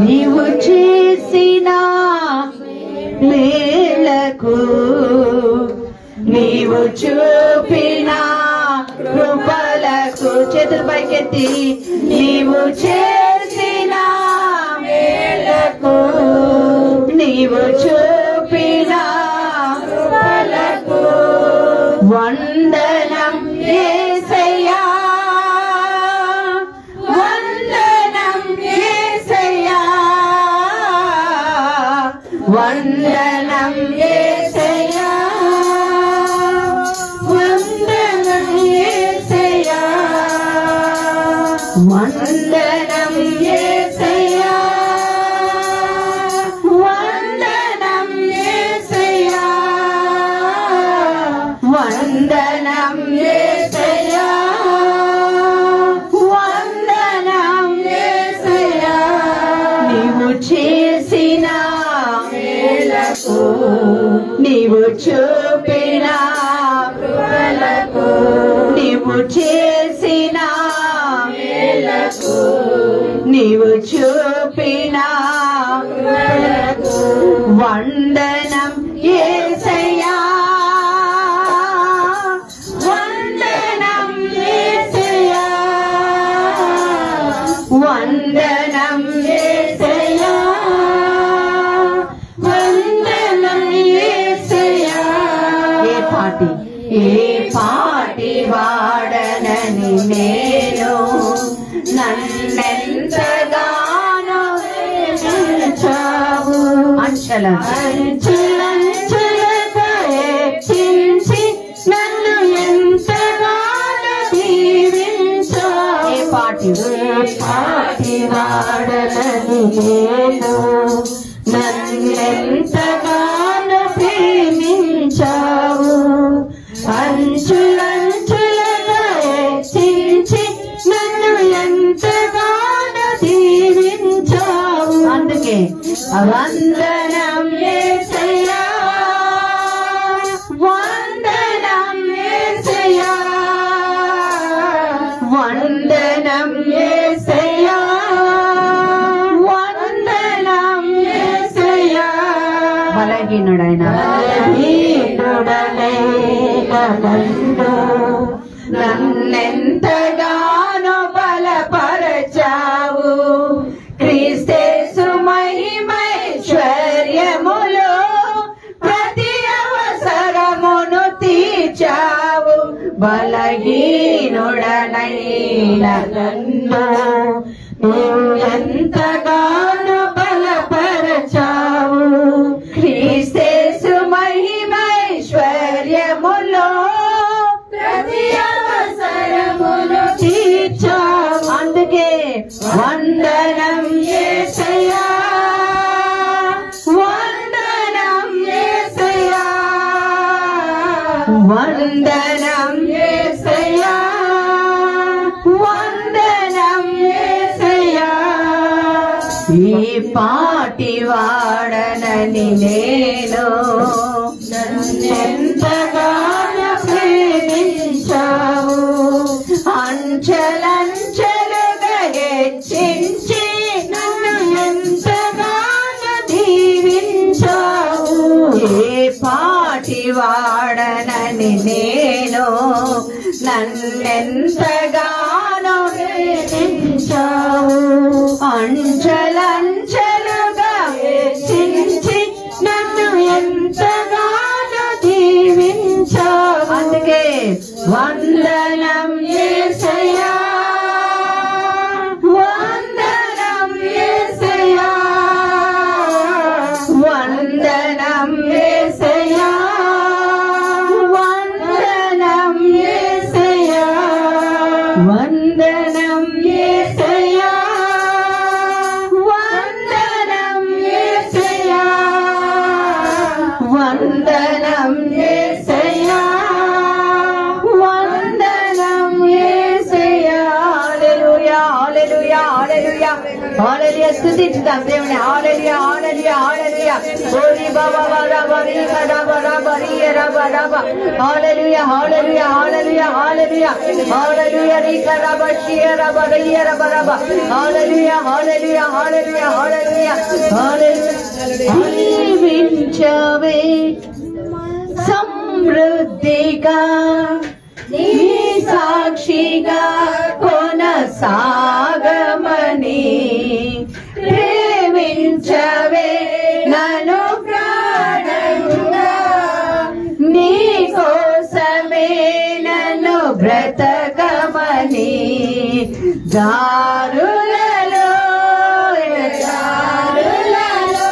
నీవు చేసిన మేలకు నీవు చూపిన కృపలకు చేతులు పైకెత్తి నీవు చేసిన మేలకు నీవు చూపిన కృపలకు వందనం యేసయ్యా వందనం యేసయ్యా వందనం యేసయ్యా వందనం యేసయ్యా వందనం యేసయ్యా వందనం యేసయ్యా వందనం యేసయ్యా వందనం యేసయ్యా నీవు చేసిన మేలకు నీవు చూపిన కృపలకు నీవు చేసిన మేలకు నీవు చూపిన కృపలకు వందనం యేసయ్యా వందనం యేసయ్యా వందనం యేసయ్యా వందనం యేసయ్యా ఏ పాటి వాడనని నేను నన్నెంతగానో హెచ్చించావు అంచెలంచెలుగా హెచ్చించి నన్ను ఎంతగానో దీవించావు ఏ పాటి వాడనని నేను నన్నెంతగానో ప్రేమించావు అంచులంచులుగా హెచ్చించి నన్ను ఎంతగానో దీవించావు అందుకే వందనం యేసయ్యా వందనం యేసయ్యా వందనం యేసయ్యా వందనం యేసయ్యా బలహీనుడైన నన్నెంతగానో బలపరచావు క్రీస్తేసు మహిమైశ్వర్యములో ప్రతి అవసరమును తీర్చావు బలహీనుడనైన నన్ను ఎంతగానో బలపరచావు క్రీస్తేసు మహిమైశ్వర్యములో ప్రతి అవసరమును తీర్చావు అందుకే వందనం యేసయ్యా వందనం యేసయ్యా వందనం యేసయ్యా వందనం యేసయ్యా ఈ పాటి వాడనని నేను నన్నెంతగానో ప్రేమించావు అంచెలంచెలుగా హెచ్చించి నన్ను ఎంతగానో దీవించావు ఏ పాటి వాడనని నేను నన్నెంతగానో ప్రేమించావు అంచెలంచెలుగా హెచ్చించి నన్ను ఎంతగానో దీవించావు అందుకే వందనం యేసయ్యా వందనం యేసయ్యా వందనం యేసయ్యా వందనం యేసయ్యా వందనం యేసయ్యా వందనం యేసయ్యా వందనం యేసయ్యా వందనం యేసయ్యా హల్లెలూయా స్తుతించుదాం దేవుని. హల్లెలూయా హల్లెలూయా హల్లెలూయా. ఓరి బాబా బాబా బరి కదా బరా బరి రా బరా బా. హల్లెలూయా హల్లెలూయా హల్లెలూయా హల్లెలూయా హల్లెలూయా రి కదా బషి రా బరి రా బరా బా. హల్లెలూయా హల్లెలూయా హల్లెలూయా హల్లెలూయా హల్లెలూయా. జీవించవే సమృద్ధిగా నీ సాక్షిగా కొనసాగమని ప్రేమించవే నన్ను ప్రాణంగా నీ కోసమే నన్ను బ్రతకమని దారులలో దారులలో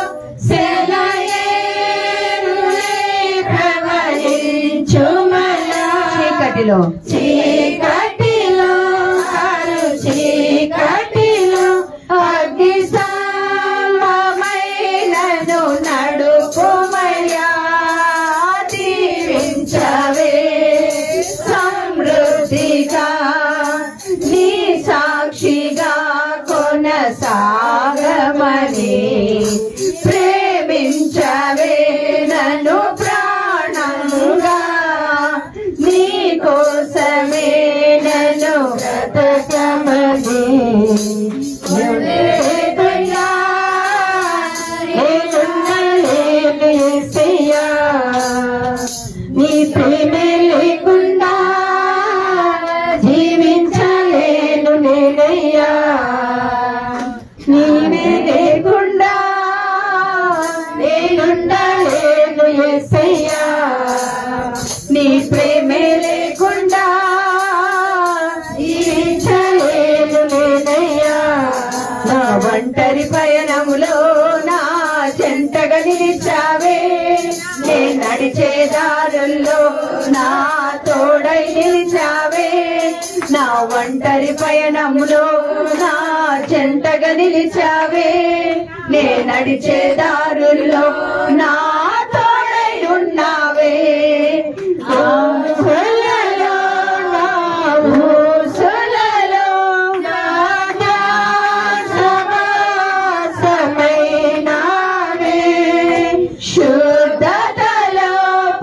చీకటిలో చీకటిలో చీకటిలో అగ్ని సమమైనను నడుపుమయ్యా దీవించవే సమృద్ధిగా నీ సాక్షిగా కొనసాగమని ప్రేమించవే నన్ను ప్రాణంగా నీ కోసమే నన్ను బ్రతకమని నీ ప్రేమ లేకుండా జీవించలేను నేనయ్యా. నీవే లేకుండా నేనుండలేను యేసయ్యా. నీ ప్రేమే లేకుండా జీవించలేను నేనయ్యా. నా ఒంటరి పయనములో నా చెంతగా నిలిచావే. నే నడిచే దారుల్లో నా తోడై నిలిచావే. నా ఒంటరి పయనములో నా చెంతగా నిలిచావే. నే నడిచే దారుల్లో నా తోడై ఉన్నావే. ఊసులలో నా ఊసులలో నా సమాసమైనావే. శుద్ధతలో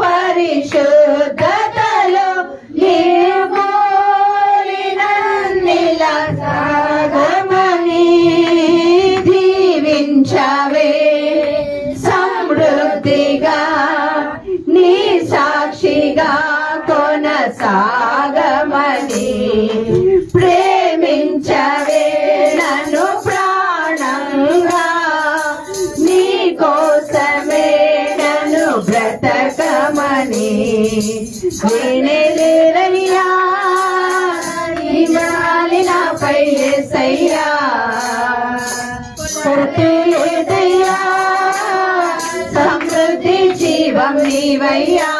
పరిశుద్ధతలో నీవు నన్నిలా సాగమని దీవించవే సమృద్ధిగా నీ సాక్షిగా కొనసాగమని ప్రేమించవే నన్ను ప్రాణంగా నీ కోసమే నన్ను బ్రతకమని నేనేలేరయ్యా ఇవాళ నాపై యేసయ్యా. కొరతే లేదయ్యా సమృద్ధి జీవం నీవయ్యా.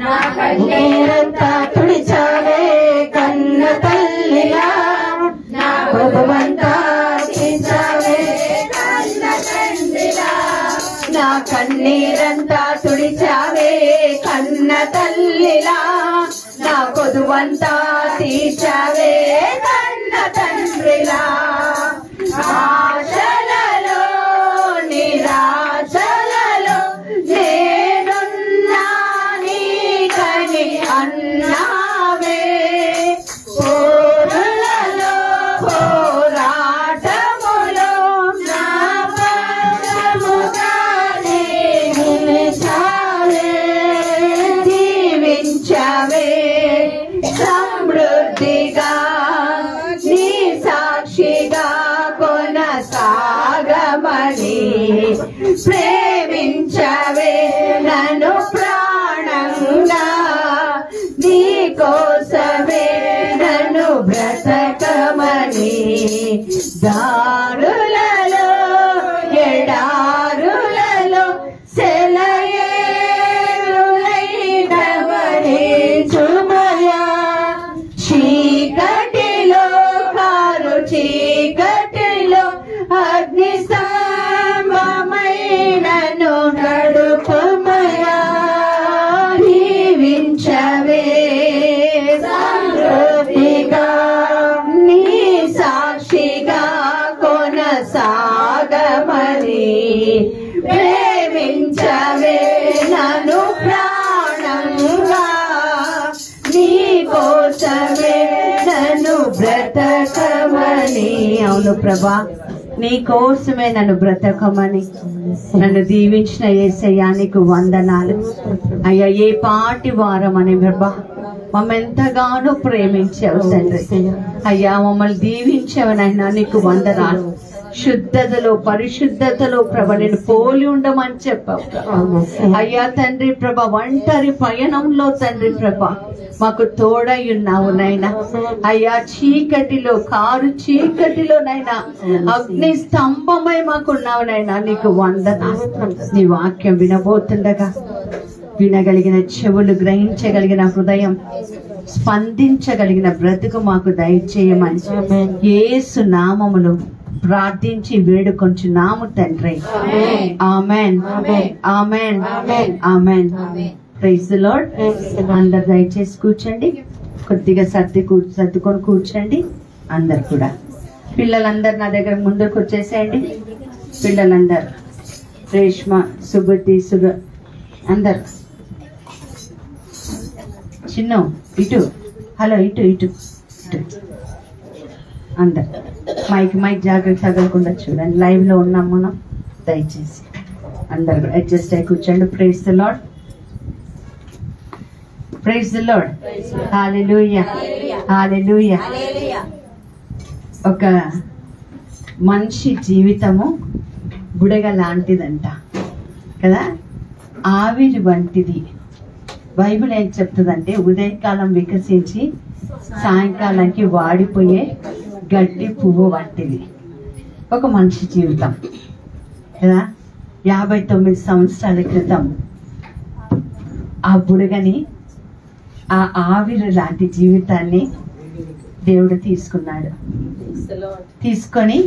నా కన్నీరంతా తుడిచావే కన్న తల్లిలా. నా కొదువంతా తీర్చావే కన్న తండ్రిలా. నా కన్నీరంతా తుడిచావే కన్న తల్లిలా. నా కొదువంతా తీర్చావే కన్న తండ్రిలా. ఆశలలో నిరాశలలో నేనున్నా నీకని అన్నావే. పోరులలో పోరాటములో నా పక్షముగానే నిలిచావే. దీవించవే సమృద్ధిగా నీ సాక్షిగా కొనసాగమని ప్రేమించవే నన్ను ప్రాణంగా నీ కోసమే నన్ను బ్రతకమని. దారులలో ఎడారులలో సెలయేరులైనవని చుమయా. చీకటిలో కారు చీకటిలో అగ్ని స్తంభమైనను నడుపుమయా. దీవించవే సమృద్ధిగా నీ సాక్షిగా ప్రేమించవే నన్ను ప్రాణంగా, నీ కోసమే నన్ను బ్రతకమని. అవును ప్రభా, నీ కోసమే నన్ను బ్రతకమని నన్ను దీవించిన యేసయ్యా నీకు వందనాలు అయ్యా. ఏ పాటి వారమని ప్రభా మమ్మల్ని ఎంతగానో ప్రేమించావు తండ్రి అయ్యా, మమ్మల్ని దీవించావనైనా నీకు వందనాలు. శుద్ధతలో పరిశుద్ధతలో ప్రభ నేను పోలి ఉండమని చెప్పావు అయ్యా తండ్రి ప్రభ. ఒంటరి పయనంలో తండ్రి ప్రభ మాకు తోడై ఉన్నావు నైనా అయ్యా. చీకటిలో కారు చీకటిలోనైనా అగ్ని స్తంభమై మాకున్నావు నైనా నీకు వందనాలు. నీ వాక్యం వినబోతుండగా వినగలిగిన చెవులు, గ్రహించగలిగిన హృదయం, స్పందించగలిగిన బ్రతుకు మాకు దయచేయమని యేసు నామములో ప్రార్థించి వేడుకొంచున్నాము తండ్రి. Amen, amen, amen. Praise the lord. అందరు దయచేసి కూర్చోండి, కొద్దిగా సర్దుకొని కూర్చోండి. అందరు కూడా పిల్లలందరు నా దగ్గర ముందుకు వచ్చేసేయండి. పిల్లలందరు రేష్మ, సుగతి, అందరు చిన్న ఇటు, హలో ఇటు ఇటు ఇటు అందరు. మైక్ జాగ్రత్త తగలకుండా చూడండి, లైవ్ లో ఉన్నాం మనం. దయచేసి అందరు అడ్జస్ట్ అయి కూర్చోండి. Praise the Lord, praise the lord. Hallelujah, hallelujah. ఒక మనిషి జీవితము బుడగ లాంటిదంట కదా, ఆవిరి వంటిది. బైబిల్ ఏం చెప్తుందంటే ఉదయకాలం వికసించి సాయంకాలానికి వాడిపోయే గడ్డి పువ్వు వంటిది ఒక మనిషి జీవితం కదా. 59 సంవత్సరాల క్రితం ఆ బుడగని, ఆ ఆవిరి లాంటి జీవితాన్ని దేవుడు తీసుకున్నాడు. తీసుకొని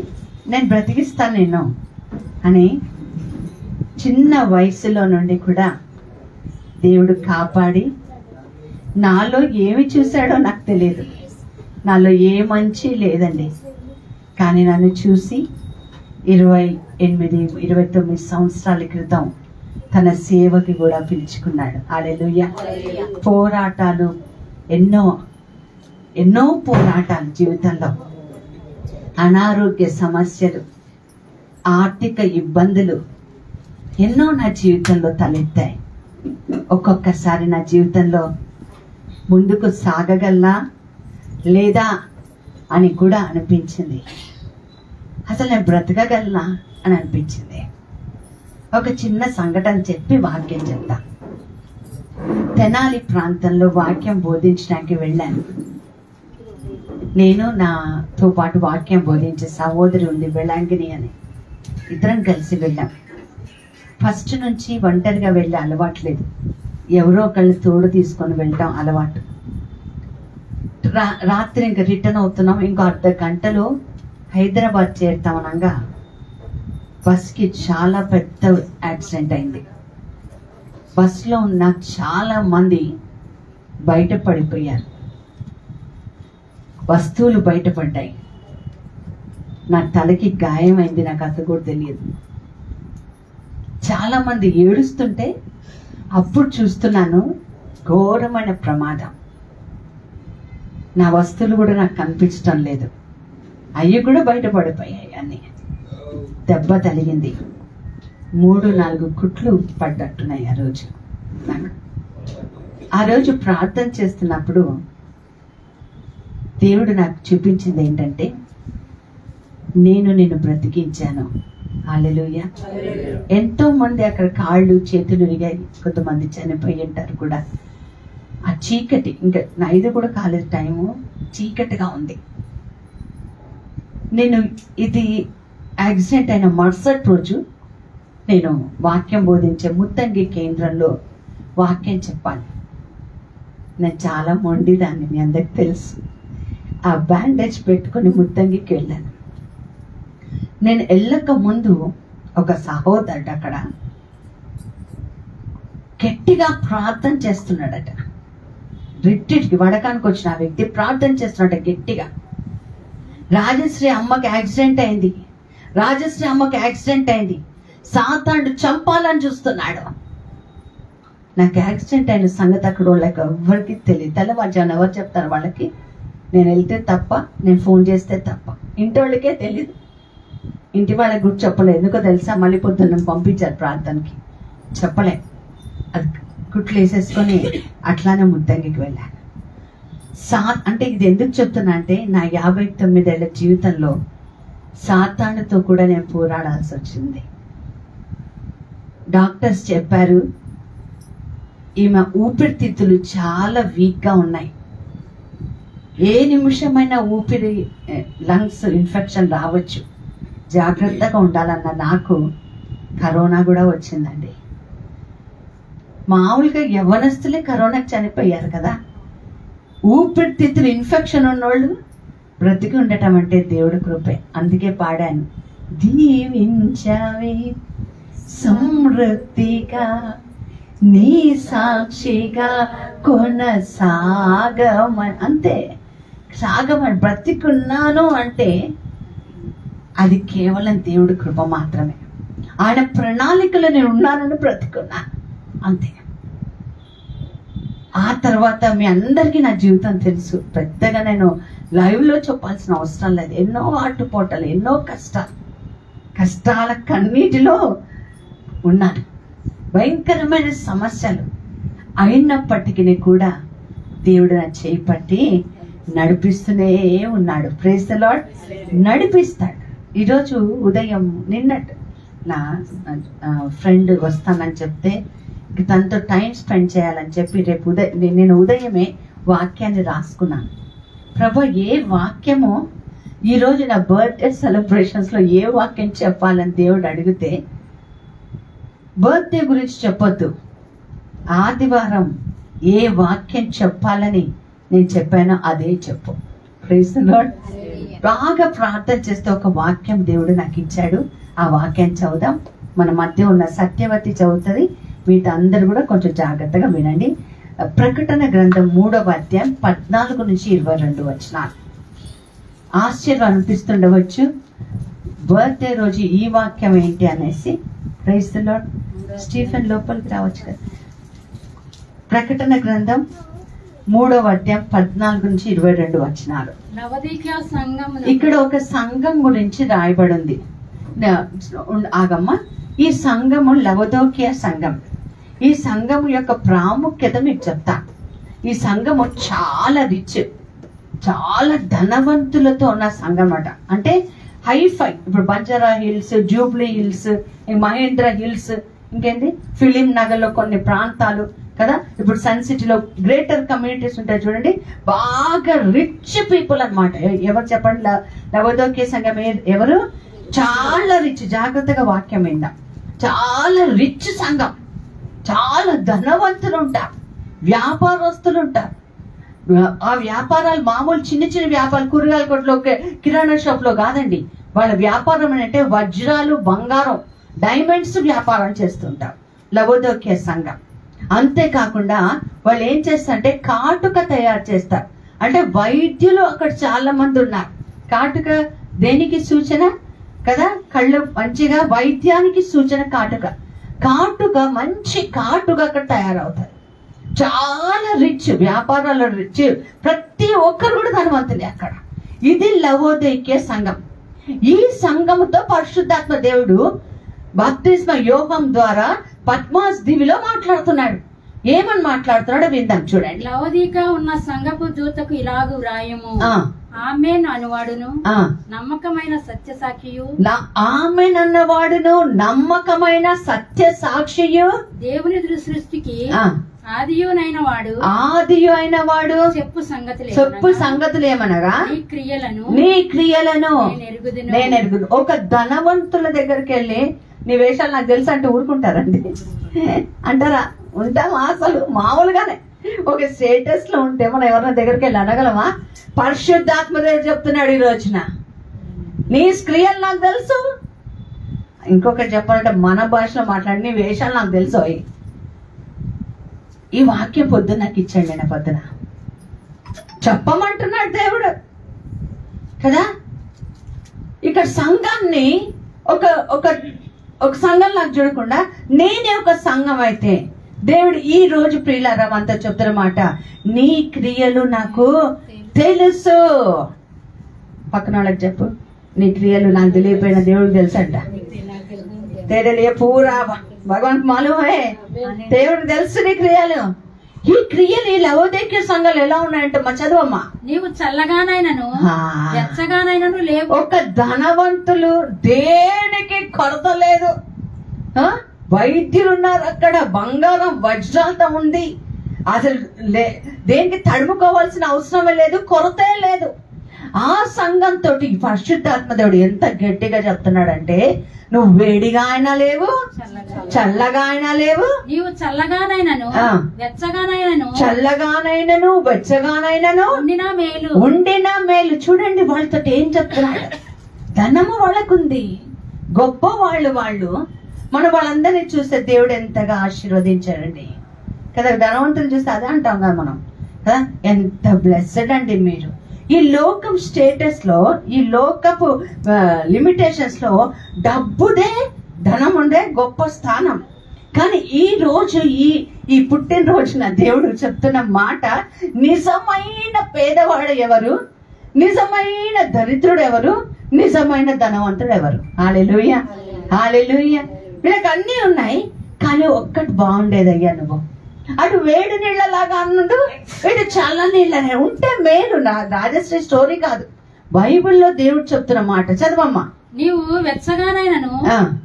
నేను బ్రతికిస్తాను నేను అని చిన్న వయసులో నుండి కూడా దేవుడు కాపాడి, నాలో ఏమి చూశాడో నాకు తెలియదు, నాలో ఏ మంచి లేదండి, కానీ నన్ను చూసి 29 సంవత్సరాల క్రితం తన సేవకి కూడా పిలుచుకున్నాడు. హల్లెలూయా. పోరాటాలు ఎన్నో పోరాటాలు జీవితంలో, అనారోగ్య సమస్యలు, ఆర్థిక ఇబ్బందులు ఎన్నో నా జీవితంలో తలెత్తాయి. ఒక్కొక్కసారి నా జీవితంలో ముందుకు సాగగలనా లేదా అని కూడా అనిపించింది. అసలు నేను బ్రతకగలనా అని అనిపించింది. ఒక చిన్న సంఘటన చెప్పి వాక్యం చెప్తా. తెనాలి ప్రాంతంలో వాక్యం బోధించడానికి వెళ్ళాను. నేను నాతో పాటు వాక్యం బోధించే సహోదరి ఉంది, వెళంగిని అని. ఇద్దరం కలిసి వెళ్ళాం. ఫస్ట్ నుంచి ఒంటరిగా వెళ్ళే అలవాటు లేదు, ఎవరో ఒకళ్ళు తోడు తీసుకొని వెళ్ళటం అలవాటు. రాత్రి ఇంకా రిటర్న్ అవుతున్నాం, ఇంకో అర్ధ గంటలో హైదరాబాద్ చేరుతామనగా బస్కి చాలా పెద్ద యాక్సిడెంట్ అయింది. బస్లో ఉన్న చాలా మంది బయటపడిపోయారు, వస్తువులు బయటపడ్డాయి. నా తలకి గాయమైంది, నాకు అసలు కూడా తెలియదు. చాలా మంది ఏడుస్తుంటే అప్పుడు చూస్తున్నాను ఘోరమైన ప్రమాదం. నా వస్తువులు కూడా నాకు కనిపించడం లేదు, అవి కూడా బయటపడిపోయాయి. అన్ని దెబ్బ తగిలింది, 3-4 కుట్లు పడ్డట్టున్నాయి ఆ రోజు నాకు. ఆ రోజు ప్రార్థన చేస్తున్నప్పుడు దేవుడు నాకు చూపించింది ఏంటంటే, నేను నిన్ను బ్రతికించాను. హల్లెలూయా. ఎంతో మంది అక్కడ కాళ్ళు చేతులు విరిగాయి, కొంతమంది చనిపోయి ఉంటారు కూడా. ఆ చీకటి, ఇంకా 5 కూడా కాలేదు టైము, చీకటిగా ఉంది. నేను ఇది యాక్సిడెంట్ అయిన మరుసటి రోజు నేను వాక్యం బోధించే ముత్తంగి కేంద్రంలో వాక్యం చెప్పాలి. నేను చాలా మొండిదాన్ని, మీ అందరికి తెలుసు. ఆ బ్యాండేజ్ పెట్టుకొని ముత్తంగికి వెళ్ళాను. నేను వెళ్ళక ముందు ఒక సహోదరుడు అక్కడ గట్టిగా ప్రార్థన చేస్తున్నాడట. రిట్రీట్కి వడకానికి వచ్చిన ఆ వ్యక్తి ప్రార్థన చేస్తున్నాడట గట్టిగా. రాజశ్రీ అమ్మకి యాక్సిడెంట్ అయింది, రాజశ్రీ అమ్మకి యాక్సిడెంట్ అయింది, సాతానుడు చంపాలని చూస్తున్నాడు. నాకు యాక్సిడెంట్ అయిన సంగతి అక్కడ వాళ్ళకి ఎవరికి తెలియదు. తెల్లవారుజామున ఎవరు చెప్తారు వాళ్ళకి? నేను వెళ్తే తప్ప, నేను ఫోన్ చేస్తే తప్ప. ఇంటి వాళ్ళకే తెలియదు, ఇంటి వాళ్ళకి కూడా చెప్పలేదు. ఎందుకో తెలుసా? మళ్ళీ పొద్దున్న పంపించారు ప్రార్థనకి, చెప్పలే. అది కుట్లు వేసేసుకొని అట్లానే ముద్దంగికి వెళ్ళాను. అంటే ఇది ఎందుకు చెప్తున్నా అంటే, నా 59 ఏళ్ల జీవితంలో సాతానుతో కూడా నేను పోరాడాల్సి వచ్చింది. డాక్టర్స్ చెప్పారు, ఈమె ఊపిరితిత్తులు చాలా వీక్గా ఉన్నాయి, ఏ నిమిషమైనా ఊపిరి లంగ్స్ ఇన్ఫెక్షన్ రావచ్చు, జాగ్రత్తగా ఉండాలన్న నాకు కరోనా కూడా వచ్చిందండి. మామూలుగా యవ్వనస్తులే కరోనాకి చనిపోయారు కదా. ఊపిరితిత్తులు ఇన్ఫెక్షన్ ఉన్నోళ్ళు బ్రతికి ఉండటం అంటే దేవుడి కృపే. అందుకే పాడాను, దీవించవే సమృద్ధిగా నీ సాక్షిగా కొనసాగమని. అంతే, సాగమని. బ్రతికున్నాను అంటే అది కేవలం దేవుడి కృప మాత్రమే. ఆయన ప్రణాళికలో నేను ఉన్నానని బ్రతికున్నాను, అంతే. ఆ తర్వాత మీ అందరికీ నా జీవితం తెలుసు. పెద్దగా నేను లైవ్లో చెప్పాల్సిన అవసరం లేదు. ఎన్నో ఆటుపోటలు, ఎన్నో కష్టాల కన్నీటిలో ఉన్నాను, భయంకరమైన సమస్యలు. అయినప్పటికీ కూడా దేవుడు నా చేయి పట్టి నడిపిస్తూనే ఉన్నాడు. Praise the lord. నడిపిస్తాడు. ఈరోజు ఉదయం నిన్నట్టు నా ఫ్రెండ్ వస్తానని చెప్తే తనతో టైం స్పెండ్ చేయాలని చెప్పి రేపు నేను ఉదయమే వాక్యాన్ని రాసుకున్నాను. ప్రభు, ఏ వాక్యమో ఈరోజు నా బర్త్డే సెలబ్రేషన్స్లో ఏ వాక్యం చెప్పాలని దేవుడు అడిగితే, బర్త్డే గురించి చెప్పొద్దు, ఆదివారం ఏ వాక్యం చెప్పాలని నేను చెప్పానో అదే చెప్పు. Praise the lord. బాగా ప్రార్థన చేస్తే ఒక వాక్యం దేవుడు నాకు ఇచ్చాడు. ఆ వాక్యం చదువుదాం. మన మధ్య ఉన్న సత్యవతి చదువుతుంది. మీతో అందరు కూడా కొంచెం జాగ్రత్తగా వినండి. ప్రకటన గ్రంథం 3వ అధ్యాయం 14 నుంచి 22 వచనాలు. ఆశ్చర్యం అనిపిస్తుండవచ్చు, బర్త్డే రోజు ఈ వాక్యం ఏంటి అనేసి. Praise the lord. స్టీఫెన్ లోపలికి రావచ్చు కదా. ప్రకటన గ్రంథం 3వ అధ్యాయం 14 నుంచి 22 వచనాలు. ఇక్కడ ఒక సంఘం గురించి రాయబడి ఉంది. ఆగమ్మ, ఈ సంఘము లవదోకియా సంఘం. ఈ సంఘం యొక్క ప్రాముఖ్యత మీకు చెప్తా. ఈ సంఘము చాలా రిచ్, చాలా ధనవంతులతో ఉన్న సంఘం అన్నమాట. అంటే హైఫై. ఇప్పుడు Banjara Hills, Jubilee Hills, Mahendra Hills, ఇంకేంటి ఫిలిం నగర్లో కొన్ని ప్రాంతాలు కదా. ఇప్పుడు సన్ సిటీలో గ్రేటర్ కమ్యూనిటీస్ ఉంటాయి చూడండి, బాగా రిచ్ పీపుల్ అన్నమాట. ఎవరు చెప్పండి? లవదోకియా సంఘం ఎవరు? చాలా రిచ్. జాగ్రత్తగా వాక్యం ఏందా? చాలా రిచ్ సంఘం, చాలా ధనవంతులు ఉంటారు, వ్యాపారస్తులు ఉంటారు. ఆ వ్యాపారాలు మామూలు చిన్న చిన్న వ్యాపారాలు, కూరగాయల కొట్లో, కిరాణా షాప్ లో కాదండి. వాళ్ళ వ్యాపారం అంటే వజ్రాలు, బంగారం, డైమండ్స్ వ్యాపారం చేస్తుంటారు లవదోకియా సంఘం. అంతేకాకుండా వాళ్ళు ఏం చేస్తారంటే కాటుక తయారు చేస్తారు. అంటే వైద్యులు అక్కడ చాలా మంది ఉన్నారు. కాటుక దేనికి సూచన కదా? కళ్ళు మంచిగా వైద్యానికి సూచన కాటుక. కాటుక, మంచి కాటుక అక్కడ తయారవుతారు. చాలా రిచ్, వ్యాపారాలు రిచ్, ప్రతి ఒక్కరు కూడా ధనవంతులే అక్కడ. ఇది లవోదికీయ సంఘం. ఈ సంఘముతో పరిశుద్ధాత్మ దేవుడు బాప్తిస్మ యోహం ద్వారా పద్మాస్ దీవిలో మాట్లాడుతున్నాడు. ఏమని మాట్లాడుతున్నాడో విందాం, చూడండి. లవోదికీయ ఉన్న సంఘపు దూతకు ఇలాగు వ్రాయము, ఆమేన్ అనువాడును నమ్మకమైన సత్య సాక్షియు, ఆమేన్ అన్నవాడును నమ్మకమైన సత్య సాక్షియు, దేవుని సృష్టికి ఆదియునైన వాడు చెప్పు సంగతులు ఏమనగా నీ క్రియలను నేను ఎరుగుదును. ఒక ధనవంతుల దగ్గరికి వెళ్ళి నీ వేషాలు నాకు తెలుసు అంటే ఊరుకుంటారండి? అంటారా? ఉంటామా? అసలు మామూలుగానే ఒక స్టేటస్ లో ఉంటే మనం ఎవరైనా దగ్గరికి వెళ్ళి అనగలమా? పరిశుద్ధాత్మ దేవుడు చెప్తున్నాడు ఈ రోజున, నీ క్రియలు నాకు తెలుసు. ఇంకొకటి చెప్పాలంటే మన భాషలో మాట్లాడి నీ వేషాలు నాకు తెలుసు. ఈ వాక్యం పొద్దున్న నాకు ఇచ్చాడు. నేను పొద్దున చెప్పమంటున్నాడు దేవుడు కదా. ఇక్కడ సంఘాన్ని ఒక సంఘం నాకు చూడకుండా నేనే ఒక సంఘం అయితే దేవుడు ఈ రోజు ప్రియులారా అంతా చెప్తున్న మాట, నీ క్రియలు నాకు తెలుసు. పక్కన వాళ్ళకి చెప్పు, నీ క్రియలు నాకు తెలియపోయిన దేవుడికి తెలుసంట. తెరలియ పూరా భగవాన్ మాలూమ్ హై, దేవుడికి తెలుసు నీ క్రియలు. ఈ క్రియలు ఈ లవోదికీయ సంఘాలు ఎలా ఉన్నాయంటే మా చదువమ్మా, నీవు చల్లగానైనను వెచ్చగానైనను లేవు. ఒక ధనవంతులు దేనికి కొరత లేదు. వైద్యులు ఉన్నారు అక్కడ, బంగారం వజ్రాలతో ఉంది, అసలు దేనికి తడుముకోవాల్సిన అవసరమే లేదు, కొరతే లేదు. ఆ సంఘంతో పరిశుద్ధాత్మ దేవుడు ఎంత గట్టిగా చెప్తున్నాడంటే, నువ్వు వేడిగా అయినా లేవు, చల్లగా అయినా లేవు, నీవు చల్లగానైనను వెచ్చగానైనను, చల్లగానైనను వెచ్చగానైనను ఉండిన మేలు. చూడండి వాళ్ళతో ఏం చెప్తున్నాడు. ధనము వాళ్ళకుంది, గొప్ప వాళ్ళు. మనం వాళ్ళందరినీ చూస్తే దేవుడు ఎంతగా ఆశీర్వదించాడండి కదా. ధనవంతులు చూస్తే అదే అంటాం కదా మనం కదా, ఎంత బ్లెస్సెడ్ అండి మీరు. ఈ లోకం స్టేటస్ లో, ఈ లోకపు లిమిటేషన్స్ లో డబ్బుదే, ధనం ఉండే గొప్ప స్థానం. కానీ ఈ రోజు ఈ పుట్టినరోజున దేవుడు చెప్తున్న మాట, నిజమైన పేదవాడు ఎవరు, నిజమైన దరిద్రుడు ఎవరు, నిజమైన ధనవంతుడు ఎవరు. హల్లెలూయా, హల్లెలూయా. వీళ్ళకి అన్నీ ఉన్నాయి, కానీ ఒక్కటి బాగుండేదయ్యా, నువ్వు అటు వేడి నీళ్ళలాగా అన్నుండు, ఇటు చల్ల నీళ్ళనే ఉంటే మేలు. నా రాజశ్రీ స్టోరీ కాదు, బైబిల్లో దేవుడు చెప్తున్న మాట. చదవమ్మా. నీవు వెచ్చగానైనను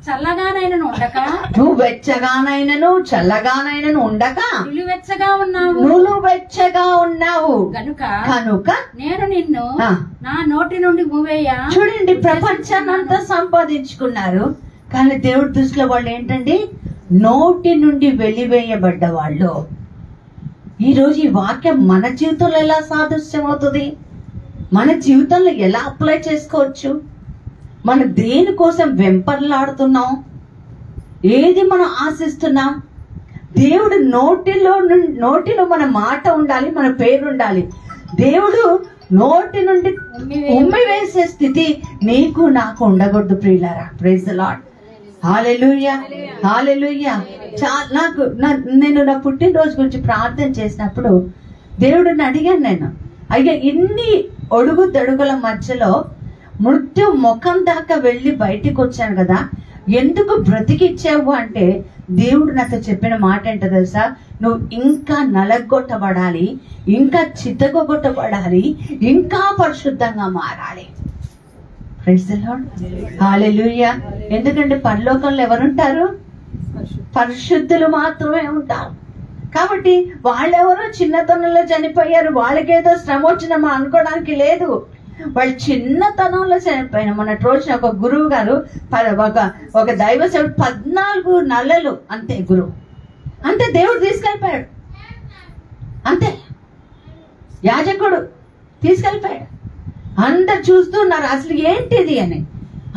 చల్లగానైనను ఉండక, నువ్వు వెచ్చగానైనను చల్లగానైనను ఉండక నువ్వెచ్చగా ఉన్నావు కనుక నేను నిన్ను నా నోటి నుండి మూవేయ. చూడండి, ప్రపంచాన్ని అంతా సంపాదించుకున్నారు, కానీ దేవుడి దృష్టిలో వాళ్ళు ఏంటండి, నోటి నుండి వెలివేయబడ్డ వాళ్ళు. ఈరోజు ఈ వాక్యం మన జీవితంలో ఎలా సాదృశ్యం అవుతుంది, మన జీవితంలో ఎలా అప్లై చేసుకోవచ్చు, మనం దేనికోసం వెంపర్లాడుతున్నాం, ఏది మనం ఆశిస్తున్నాం. దేవుడు నోటిలో మన మాట ఉండాలి, మన పేరు ఉండాలి. దేవుడు నోటి నుండి ఉమ్మి వేసే స్థితి నీకు నాకు ఉండకూడదు ప్రియులారా. Praise the lord. Hallelujah, hallelujah. నేను నా పుట్టినరోజు గురించి ప్రార్థన చేసినప్పుడు దేవుడిని అడిగాను నేను, అయ్యా ఇన్ని ఒడుగు దడుగుల మధ్యలో మృత్యు ముఖం దాకా వెళ్ళి బయటికి వచ్చాను కదా, ఎందుకు బ్రతికిచ్చావు అంటే దేవుడు నాతో చెప్పిన మాట ఏంటో తెలుసా, నువ్వు ఇంకా నలగొట్టబడాలి, ఇంకా చితగొట్టబడాలి, ఇంకా పరిశుద్ధంగా మారాలి. ప్రైజ్ ది లార్డ్, హల్లెలూయా. ఎందుకంటే పరలోకంలో ఎవరుంటారు, పరిశుద్ధులు మాత్రమే ఉంటారు. కాబట్టి వాళ్ళెవరో చిన్నతనంలో చనిపోయారు, వాళ్ళకేదో శ్రమ వచ్చినమా అనుకోవడానికి లేదు. వాళ్ళు చిన్నతనంలో చనిపోయిన మొన్నటి రోజున ఒక గురువు గారు, ఒక దైవ సేవకుడు 14 నెలలు అంతే, గురువు అంతే, దేవుడు తీసుకెళ్ళిపోయాడు అంతే, యాజకుడు తీసుకెళ్ళిపోయాడు. అందరు చూస్తున్నారు అసలు ఏంటిది అని.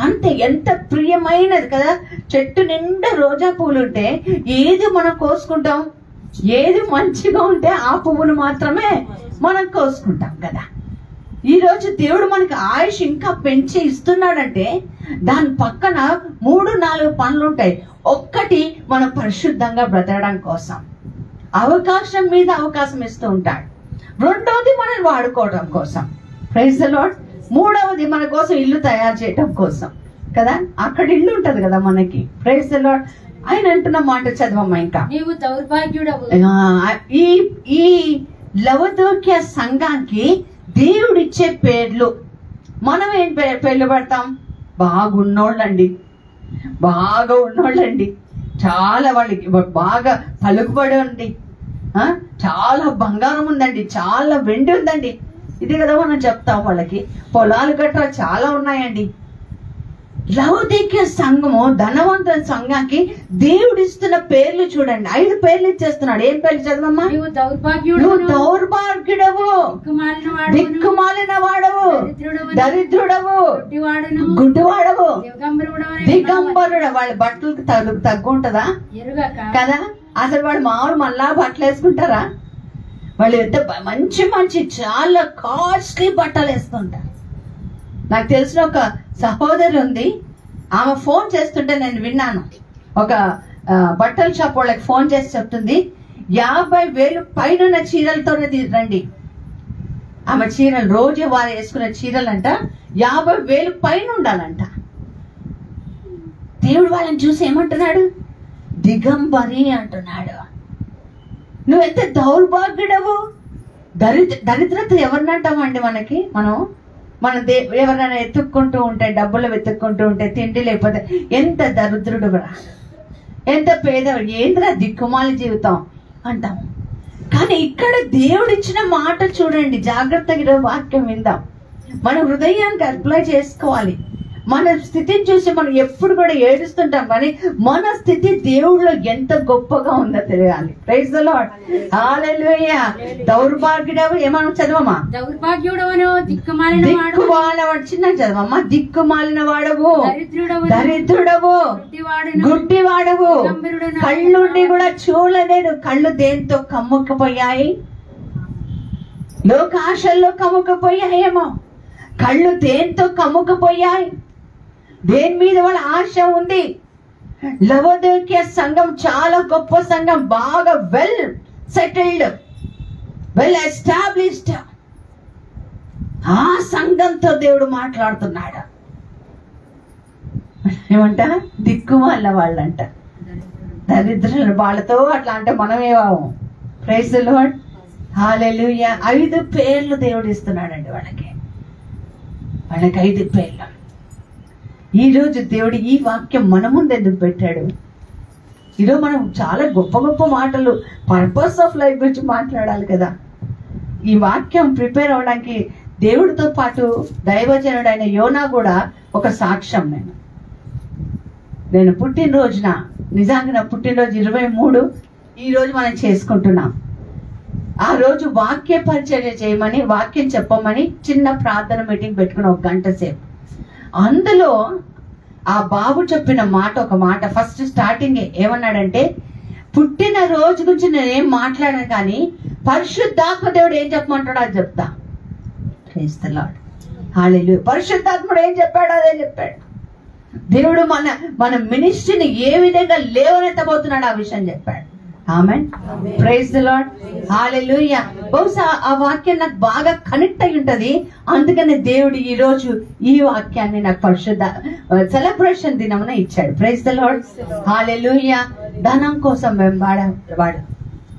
అంతే, ఎంత ప్రియమైనది కదా. చెట్టు నిండా రోజా పువ్వులు ఉంటే ఏది మనం కోసుకుంటాం, ఏది మంచిగా ఉంటే ఆ పువ్వును మాత్రమే మనం కోసుకుంటాం కదా. ఈ రోజు దేవుడు మనకి ఆయుష్ ఇంకా పెంచి ఇస్తున్నాడంటే దాని పక్కన 3-4 పనులు ఉంటాయి. ఒక్కటి, మనం పరిశుద్ధంగా బ్రతకడం కోసం అవకాశం మీద అవకాశం ఇస్తూ ఉంటాడు. రెండవది మనం వాడుకోవడం కోసం, ప్రైజ్ ది లార్డ్. మూడవది మన కోసం ఇల్లు తయారు చేయడం కోసం కదా, అక్కడ ఇల్లు ఉంటది కదా మనకి. Praise the lord. ఆయన అంటున్న మాట చదవమ్మా. ఇంకా నీవు దౌర్భాగ్యుడవు. ఈ లవోదికీయ సంఘానికి దేవుడిచ్చే పేర్లు, మనం ఏం పేర్లు పెడతాం, బాగున్నోళ్ళండి, బాగా ఉన్నోళ్ళండి, చాలా వాళ్ళకి బాగా పలుకుబడి ఉంది, చాలా బంగారం ఉందండి, చాలా వెండి ఉందండి, ఇది కదా మనం చెప్తాం. వాళ్ళకి పొలాలు గట్రా చాలా ఉన్నాయండి. లవోదికీయ సంఘము, ధనవంతుల సంఘానికి దేవుడిస్తున్న పేర్లు చూడండి. 5 పేర్లు ఇచ్చేస్తున్నాడు. ఏం పేర్లు చదవమ్మా? నువ్వు దౌర్భాగ్యుడవు, దిక్కుమాలిన వాడవు, దరిద్రుడవు, గుడ్డివాడవు, దిగంబరుడు. వాళ్ళ బట్టలకు తగ్గుంటదా కదా, అసలు వాడు మామూలు మళ్ళా బట్టలు వేసుకుంటారా? వాళ్ళు ఎంత మంచి మంచి చాలా కాస్ట్లీ బట్టలు వేసుకుంటారు. నాకు తెలిసిన ఒక సహోదరి ఉంది, ఆమె ఫోన్ చేస్తుంటే నేను విన్నాను. ఒక బట్టల షాప్ వాళ్ళకి ఫోన్ చేసి చెప్తుంది, 50,000 పైన చీరలతోనే రండి. ఆమె చీరలు రోజు వారు వేసుకునే చీరలంట 50,000 పైన ఉండాలంట. దేవుడు వాళ్ళని చూసి ఏమంటున్నాడు? దిగంబరి అంటున్నాడు. నువ్వెంత దౌర్భాగ్యుడవు. దరిద్రత ఎవరినంటామండి? మనం ఎవరైనా ఎత్తుక్కుంటూ ఉంటే, డబ్బులు వెతుక్కుంటూ ఉంటే, తిండి లేకపోతే ఎంత దరిద్రుడు కూడా, ఎంత పేదవాడు, ఏంద్రా దిక్కుమాలి జీవితం అంటాం. కానీ ఇక్కడ దేవుడిచ్చిన మాట చూడండి, జాగ్రత్తగా వాక్యం విందాం. మన హృదయానికి అప్లై చేసుకోవాలి. మన స్థితిని చూసి మనం ఎప్పుడు కూడా ఏడుస్తుంటాం, కానీ మన స్థితి దేవుడిలో ఎంత గొప్పగా ఉందో తెలియాలి. Praise the lord. హల్లెలూయా. దౌర్భాగ్యుడవు ఏమన్నా చదవమ్మా? దౌర్భాగ్యుడవును, దిక్కుమాలిన వాడు. చిన్న చదవమ్మా. దిక్కుమాలిన వాడవు, దరిద్రుడవు, గుడ్డివాడవు, కళ్ళుండి కూడా చూడలేడు. కళ్ళు దేంతో కమ్ముకుపోయాయి? లోకాశల్లో కమ్ముకుపోయాయేమో. కళ్ళు దేంతో కమ్ముకుపోయాయి? దేని మీద వాళ్ళ ఆశ ఉంది? లవోదికీయ సంఘం చాలా గొప్ప సంఘం, బాగా వెల్ సెటిల్డ్, వెల్ ఎస్టాబ్లిష్డ్. ఆ సంఘంతో దేవుడు మాట్లాడుతున్నాడు. ఏమంట? దిక్కుమాలిన వాళ్ళంట, దరిద్రులు. వాళ్ళతో అట్లా అంటే మనమేవాము. Praise the lord. హల్లెలూయా. 5 పేర్లు దేవుడు ఇస్తున్నాడండి వాళ్ళకి 5 పేర్లు. ఈ రోజు దేవుడు ఈ వాక్యం మన ముందు ఎందుకు పెట్టాడు? ఈరోజు మనం చాలా గొప్ప గొప్ప మాటలు, పర్పస్ ఆఫ్ లైఫ్ గురించి మాట్లాడాలి కదా. ఈ వాక్యం ప్రిపేర్ అవడానికి దేవుడితో పాటు దైవజనుడు అయిన యోనా కూడా ఒక సాక్ష్యం. నేను పుట్టినరోజున, నిజానికి నా పుట్టినరోజు 23 ఈ రోజు మనం చేసుకుంటున్నాం. ఆ రోజు వాక్య పరిచర్య చేయమని, వాక్యం చెప్పమని చిన్న ప్రార్థన మీటింగ్ పెట్టుకుని 1 గంట సేపు. అందులో ఆ బాబు చెప్పిన మాట, ఒక మాట ఫస్ట్ స్టార్టింగ్ ఏమన్నాడంటే, పుట్టిన రోజు గురించి నేనేం మాట్లాడాను, కానీ పరిశుద్ధాత్మ దేవుడు ఏం చెప్పమంటాడో అది చెప్తా. Praise the lord. హల్లెలూయా. పరిశుద్ధాత్ముడు ఏం చెప్పాడో అదే చెప్పాడు. దేవుడు మన మినిస్ట్రీని ఏ విధంగా లేవనెత్తబోతున్నాడు ఆ విషయం చెప్పాడు. Amen. Praise the lord. Hallelujah. బహుశా ఆ వాక్యం నాకు బాగా కనెక్ట్ అయి ఉంటది. అందుకని దేవుడు ఈ రోజు ఈ వాక్యాన్ని నాకు పరిశుద్ధ సెలబ్రేషన్ దినమున ఇచ్చాడు. Praise the lord. హల్లెలూయా. ధనం కోసం మేము వాడు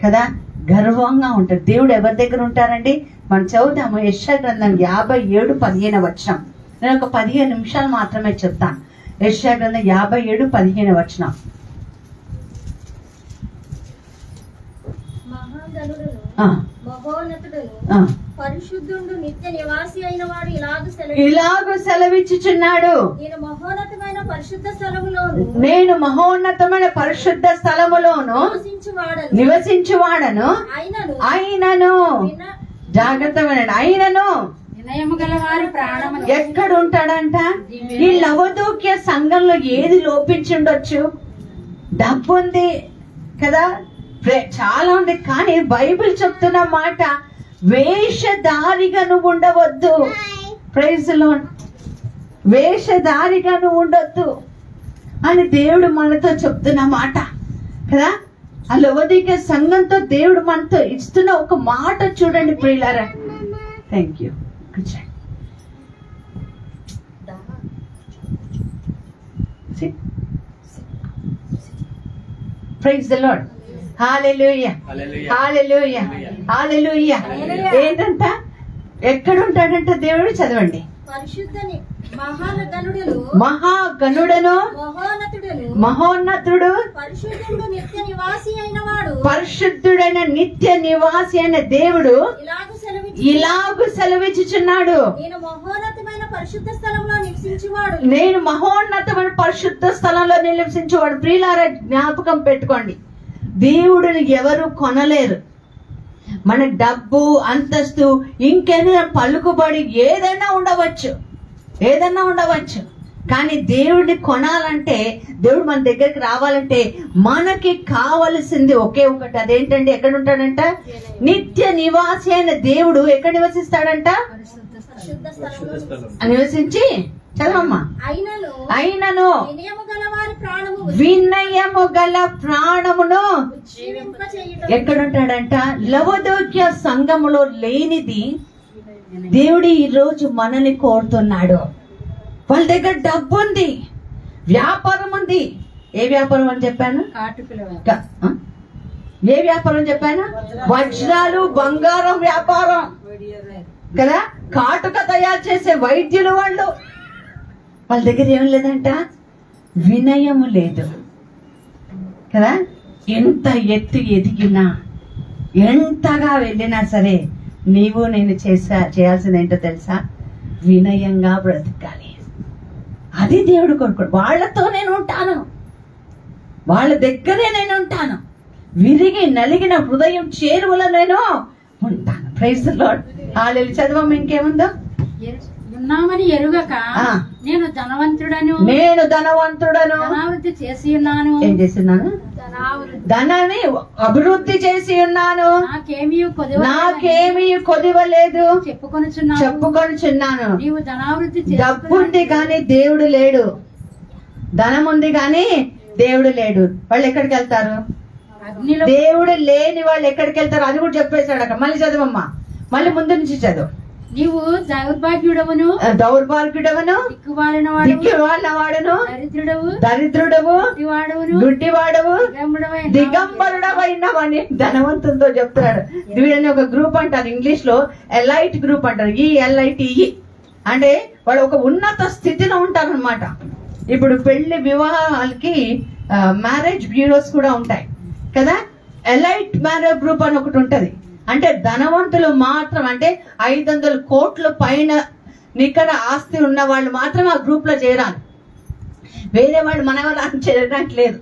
కదా, గర్వంగా ఉంటాడు. దేవుడు ఎవరి దగ్గర ఉంటారండి? మనం చదువుతాము యెషయా గ్రంథం 57:15 వచనం. నేను ఒక 15 నిమిషాలు మాత్రమే చెప్తాను. యెషయా గ్రంథం 57:15 వచనం. పరిశుద్ధుడు నిత్య నివాసి అయిన వాడు ఇలాగు సెలవిచ్చుచున్నాడు, నేను మహోన్నతమైన పరిశుద్ధ స్థలములోను నివసించువాడను అయినను. జాగ్రత్త వినండి. అయినను ఎక్కడ ఉంటాడంట? ఈ లవోదికీయ సంఘంలో ఏది లోపించుండొచ్చు? డబ్బు ఉంది కదా, చాలా ఉంది. కానీ బైబిల్ చెప్తున్న మాట, వేషధారిగా నువ్వు ఉండవద్దు. Praise the lord. వేషధారిగా నువ్వు ఉండొద్దు అని దేవుడు మనతో చెప్తున్న మాట కదా. ఆ లవోదికీయ సంఘంతో దేవుడు మనతో ఇస్తున్న ఒక మాట చూడండి ప్రియులారా. Thank you. Praise the lord. Hallelujah. Hallelujah. Hallelujah. ఏంటంట? ఎక్కడ ఉంటాడంట దేవుడు? చదవండి. మహాగణుడను, మహోన్నతుడు, పరిశుద్ధుడైన నిత్య నివాసి అయిన దేవుడు ఇలాగు సెలవిచ్చుచున్నాడు, నేను మహోన్నతమైన పరిశుద్ధ స్థలంలో నివసించేవాడు. ప్రియులారా, జ్ఞాపకం పెట్టుకోండి, దేవుడిని ఎవరు కొనలేరు. మన డబ్బు, అంతస్తు, ఇంకేదైనా పలుకుబడి ఏదైనా ఉండవచ్చు, కానీ దేవుడిని కొనాలంటే, దేవుడు మన దగ్గరికి రావాలంటే మనకి కావలసింది ఒకే ఒకటి. అదేంటంటే, ఎక్కడ ఉంటాడంట? నిత్య నివాసి అయిన దేవుడు ఎక్కడ నివసిస్తాడంట? నివసించి చదవమ్మా. అయినను వినయము గల ప్రాణమును ఎక్కడుంటాడంట? లవోదోక్య సంఘములో లేనిది దేవుడు ఈ రోజు మనల్ని కోరుతున్నాడు. వాళ్ళ దగ్గర డబ్బు ఉంది, వ్యాపారం ఉంది. ఏ వ్యాపారం అని చెప్పాను? ఏ వ్యాపారం చెప్పాను? వజ్రాలు బంగారం వ్యాపారం కదా. కాటుక తయారు చేసే వైద్యులు వాళ్ళు. వాళ్ళ దగ్గర ఏం లేదంట? వినయము లేదు కదా. ఎంత ఎత్తు ఎదిగినా, ఎంతగా వెళ్ళినా సరే నీవు నేను చేయాల్సింది ఏంటో తెలుసా? వినయంగా బ్రతకాలి. అది దేవుడు కోరుకోడు. వాళ్ళతో నేను ఉంటాను, వాళ్ళ దగ్గరే నేను ఉంటాను. విరిగి నలిగిన హృదయం చేరువలో నేను ఉంటాను. Praise the lord. హల్లెలూయా. చదవమ్మ ఇంకేముందో? ఉన్నామని ఎరుగక నేను ధనవంతుడను ధనావృద్ధి చేసి ఉన్నాను. ఏం చేస్తున్నాను? ధనాన్ని అభివృద్ధి చేసి ఉన్నాను. నాకేమీ కొదివలేదు చెప్పుకొనుచున్నాను. డబ్బుంది కానీ దేవుడు లేడు, ధనం ఉంది కానీ దేవుడు లేడు. వాళ్ళు ఎక్కడికి వెళ్తారు? దేవుడు లేని వాళ్ళు ఎక్కడికి వెళ్తారు? అది కూడా చెప్పేశాడు అక్కడ. మళ్ళీ చదవమ్మా, మళ్ళీ ముందు నుంచి చదువు. నీవు దౌర్భాగ్యుడవును దిక్కువాడను దరిద్రుడవు గుడ్డివాడవు దిగంబరుడవైనవని ధనవంతులతో చెప్తున్నాడు. వీడని ఒక గ్రూప్ అంటారు ఇంగ్లీష్ లో, ఎలైట్ గ్రూప్ అంటారు. ELITE అంటే వాడు ఒక ఉన్నత స్థితిలో ఉంటారు అనమాట. ఇప్పుడు పెళ్లి వివాహాలకి మ్యారేజ్ బ్యూరోస్ కూడా ఉంటాయి కదా. ఎలైట్ మ్యారేజ్ గ్రూప్ అని ఒకటి ఉంటది. అంటే ధనవంతులు మాత్రం, అంటే 500 కోట్ల పైన నికర ఆస్తి ఉన్న వాళ్ళు మాత్రం ఆ గ్రూప్ లో చేరాలి. వేరే వాళ్ళు మన వాళ్ళు చేరట్లేదు.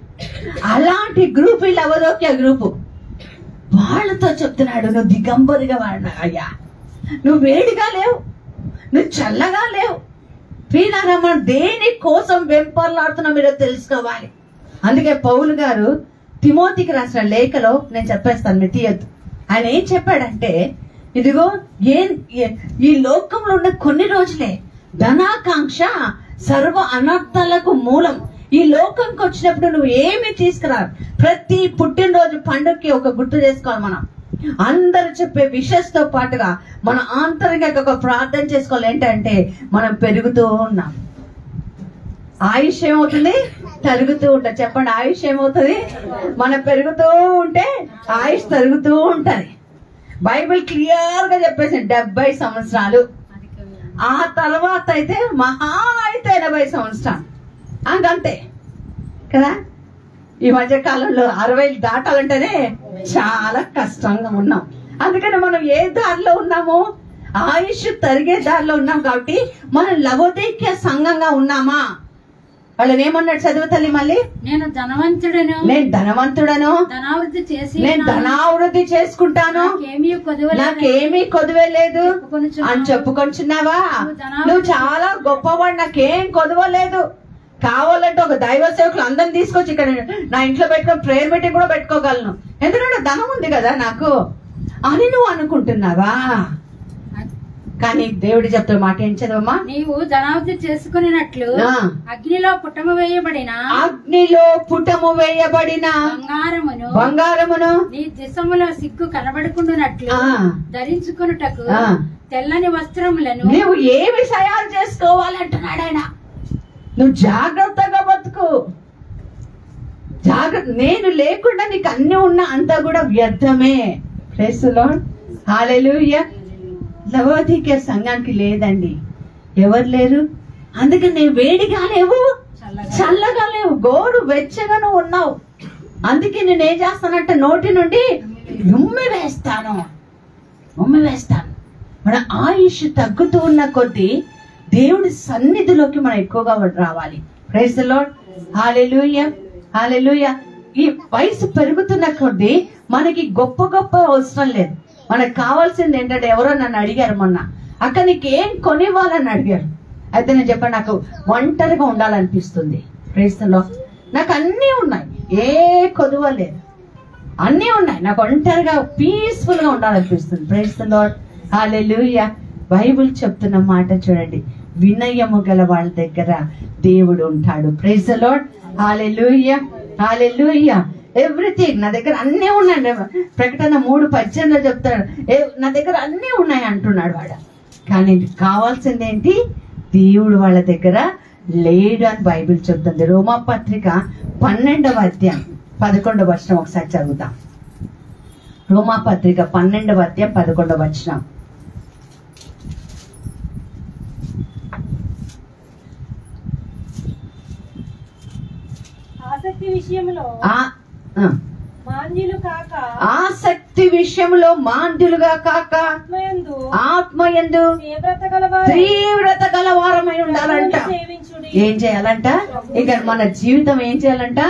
అలాంటి గ్రూప్ వీళ్ళు అవదోక్య గ్రూపు. వాళ్ళతో చెప్తున్నాడు, నువ్వు దిగంబరిగా వాడినా అయ్యా, నువ్వు వేడిగా లేవు, నువ్వు చల్లగా లేవు. ప్రియులారా, దేని కోసం వెంపర్లాడుతున్నా మీరు తెలుసుకోవాలి. అందుకే పౌలు గారు తిమోతికి రాసిన లేఖలో, నేను చెప్పేస్తాను మీరు తీయద్దు, ఆయన ఏం చెప్పాడంటే, ఇదిగో ఈ లోకంలో ఉన్న కొన్ని రోజులే ధనాకాంక్ష సర్వ అనర్థాలకు మూలం. ఈ లోకంకి వచ్చినప్పుడు నువ్వు ఏమి తీసుకురా, ప్రతి పుట్టినరోజు పండుగకి ఒక గుర్తు చేసుకోవాలి. మనం అందరు చెప్పే విషెస్ తో పాటుగా మన ఆంతరిక ఒక ప్రార్థన చేసుకోవాలి. ఏంటంటే మనం పెరుగుతూ ఉన్నాం. ఆయుష్ ఏమవుతుంది? తరుగుతూ ఉంటుంది. చెప్పండి, ఆయుష్ ఏమవుతుంది? మనం పెరుగుతూ ఉంటే ఆయుష్ తరుగుతూ ఉంటది. బైబిల్ క్లియర్ గా చెప్పేసి 70 సంవత్సరాలు, ఆ తర్వాత అయితే మహా అయితే 80 సంవత్సరాలు, అంతే కదా. ఈ మధ్య కాలంలో 60 దాటాలంటేనే చాలా కష్టంగా ఉన్నాం. అందుకని మనం ఏ దారిలో ఉన్నాము? ఆయుష్ తరిగే దారిలో ఉన్నాం. కాబట్టి మనం లవోదీక్య సంఘంగా ఉన్నామా? వాళ్ళని ఏమన్నాడు? చదువు తల్లి మళ్ళీ. నేను ధనవంతుడను నేను ధనావృద్ధి చేసుకుంటాను, నాకేమీ కొదువే లేదు అని చెప్పుకొచ్చున్నావా? నువ్వు చాలా గొప్పవాడు, నాకేం కొదవలేదు. కావాలంటే ఒక దైవ సేవకులు అందరిని తీసుకొచ్చి ఇక్కడ నా ఇంట్లో పెట్టుకొని ప్రేయర్ మీటింగ్ కూడా పెట్టుకోగలను, ఎందుకంటే ధనం ఉంది కదా నాకు అని నువ్వు అనుకుంటున్నావా? కానీ దేవుడు చెప్తున్న మాట ఏం చదవమ్మా? నీవు ధనావృద్ధి చేసుకున్నట్లు అగ్నిలో పుటము వేయబడిన బంగారమును నీ దేశములో సిగ్గు కనబడుకుంటున్నట్లు ధరించుకున్నటకు తెల్లని వస్త్రములను నువ్వు ఏ విషయాలు చేసుకోవాలంటున్నాడు ఆయన. నువ్వు జాగ్రత్తగా బతుకు, జాగ్రత్త. నేను లేకుండా నీకు అన్ని ఉన్నా అంతా కూడా వ్యర్థమే. Praise the lord. హల్లెలూయా. లవోదీక్య సంఘానికి లేదండి, ఎవరు లేరు. అందుకని వేడిగా లేవు, చల్లగా లేవు, గోరు వెచ్చగాను ఉన్నావు. అందుకే నేను ఏం చేస్తానంటే నోటి నుండి ఉమ్మి వేస్తాను. మన ఆయుష్ తగ్గుతూ ఉన్న కొద్దీ దేవుడి సన్నిధిలోకి మనం ఎక్కువగా రావాలి. Praise the lord. Hallelujah, hallelujah. ఈ వయసు పెరుగుతున్న కొద్దీ మనకి గొప్ప అవసరం లేదు. మనకు కావాల్సింది ఏంటంటే, ఎవరో నన్ను అడిగారు మొన్న, అక్క నీకేం కొనివ్వాలని అడిగారు. అయితే నేను చెప్పాను, నాకు ఒంటరిగా ఉండాలనిపిస్తుంది. Praise the lord. నాకు అన్నీ ఉన్నాయి, ఏ కొదువ లేదు, అన్నీ ఉన్నాయి. నాకు ఒంటరిగా పీస్ఫుల్ గా ఉండాలనిపిస్తుంది. Praise the lord. Hallelujah. Bible చెప్తున్న మాట చూడండి, వినయము గల వాళ్ళ దగ్గర దేవుడు ఉంటాడు. Praise the lord. Hallelujah, hallelujah. Everything నా దగ్గర అన్నీ ఉన్నాయండి. ప్రకటన 3:18 చెప్తాడు, నా దగ్గర అన్నీ ఉన్నాయి అంటున్నాడు వాడు. కానీ కావాల్సింది ఏంటి? దేవుడు వాళ్ళ దగ్గర లేడు అని బైబిల్ చెప్తుంది. రోమాపత్రిక 12వ అధ్యాయం 11వ వచనం ఒకసారి చదువుతాం. రోమాపత్రిక 12వ అధ్యాయం 11వ వచనం. ఆసక్తి విషయంలో మాంద్యులు కాక, ఆసక్తి విషయంలో మాంద్యులుగా కాక, ఆత్మయందు తీవ్రత గలవారమై ఉండాలంట. ఏం చేయాలంట? ఇక మన జీవితం ఏం చేయాలంట?